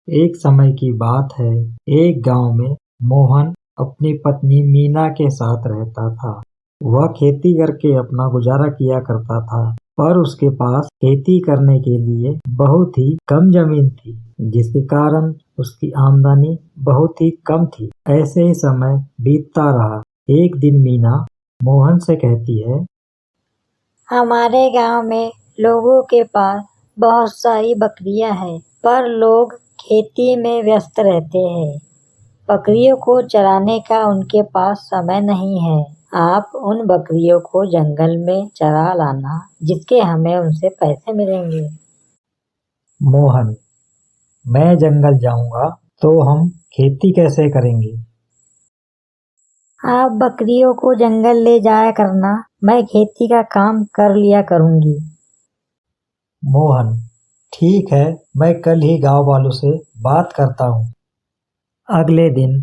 एक समय की बात है, एक गांव में मोहन अपनी पत्नी मीना के साथ रहता था। वह खेती करके अपना गुजारा किया करता था, पर उसके पास खेती करने के लिए बहुत ही कम जमीन थी, जिसके कारण उसकी आमदनी बहुत ही कम थी। ऐसे ही समय बीतता रहा। एक दिन मीना मोहन से कहती है, हमारे गांव में लोगों के पास बहुत सारी बकरियां हैं, पर लोग खेती में व्यस्त रहते हैं। बकरियों को चराने का उनके पास समय नहीं है। आप उन बकरियों को जंगल में चरा लाना, जिसके हमें उनसे पैसे मिलेंगे। मोहन, मैं जंगल जाऊंगा तो हम खेती कैसे करेंगे? आप बकरियों को जंगल ले जाया करना, मैं खेती का काम कर लिया करूंगी। मोहन, ठीक है, मैं कल ही गांव वालों से बात करता हूँ। अगले दिन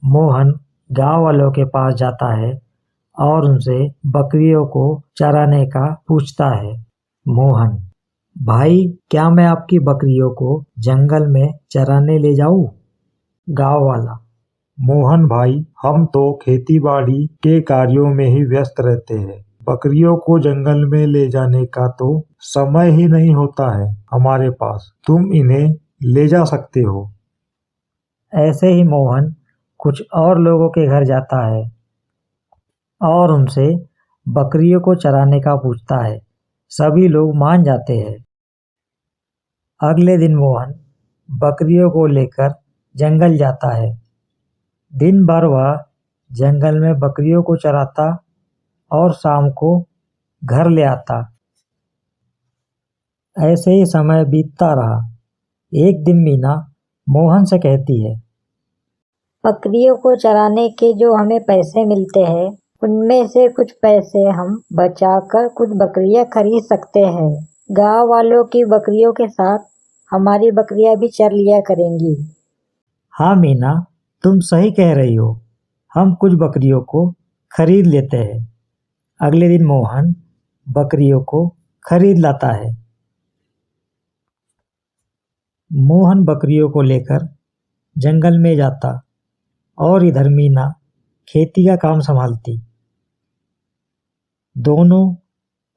मोहन गांव वालों के पास जाता है और उनसे बकरियों को चराने का पूछता है। मोहन, भाई, क्या मैं आपकी बकरियों को जंगल में चराने ले जाऊं? गांव वाला, मोहन भाई, हम तो खेती बाड़ी के कार्यों में ही व्यस्त रहते हैं। बकरियों को जंगल में ले जाने का तो समय ही नहीं होता है हमारे पास। तुम इन्हें ले जा सकते हो। ऐसे ही मोहन कुछ और लोगों के घर जाता है और उनसे बकरियों को चराने का पूछता है। सभी लोग मान जाते हैं। अगले दिन मोहन बकरियों को लेकर जंगल जाता है। दिन भर वह जंगल में बकरियों को चराता और शाम को घर ले आता। ऐसे ही समय बीतता रहा। एक दिन मीना मोहन से कहती है, बकरियों को चराने के जो हमें पैसे मिलते हैं, उनमें से कुछ पैसे हम बचाकर कुछ बकरियां खरीद सकते हैं। गांव वालों की बकरियों के साथ हमारी बकरियां भी चर लिया करेंगी। हाँ मीना, तुम सही कह रही हो। हम कुछ बकरियों को खरीद लेते हैं। अगले दिन मोहन बकरियों को खरीद लाता है। मोहन बकरियों को लेकर जंगल में जाता और इधर मीना खेती का काम संभालती। दोनों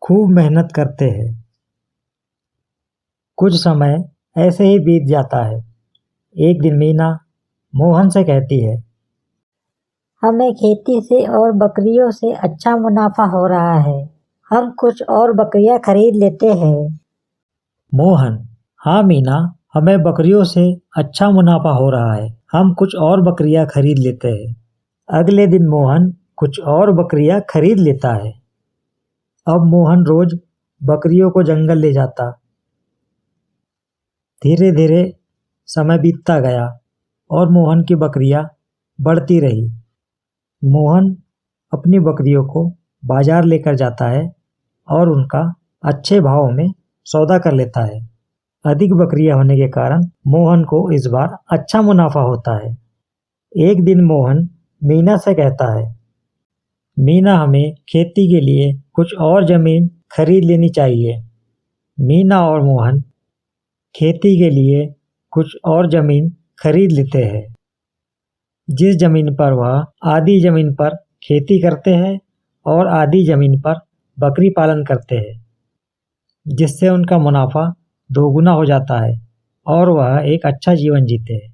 खूब मेहनत करते हैं। कुछ समय ऐसे ही बीत जाता है। एक दिन मीना मोहन से कहती है, हमें खेती से और बकरियों से अच्छा मुनाफा हो रहा है। हम कुछ और बकरियां खरीद लेते हैं। मोहन, हाँ मीना, हमें बकरियों से अच्छा मुनाफा हो रहा है। हम कुछ और बकरियां खरीद लेते हैं। अगले दिन मोहन कुछ और बकरियां खरीद लेता है। अब मोहन रोज बकरियों को जंगल ले जाता। धीरे धीरे समय बीतता गया और मोहन की बकरियां बढ़ती रही। मोहन अपनी बकरियों को बाजार लेकर जाता है और उनका अच्छे भाव में सौदा कर लेता है। अधिक बकरियां होने के कारण मोहन को इस बार अच्छा मुनाफा होता है। एक दिन मोहन मीना से कहता है, मीना, हमें खेती के लिए कुछ और जमीन खरीद लेनी चाहिए। मीना और मोहन खेती के लिए कुछ और जमीन खरीद लेते हैं, जिस जमीन पर वह आधी जमीन पर खेती करते हैं और आधी जमीन पर बकरी पालन करते हैं, जिससे उनका मुनाफा दोगुना हो जाता है और वह एक अच्छा जीवन जीते हैं।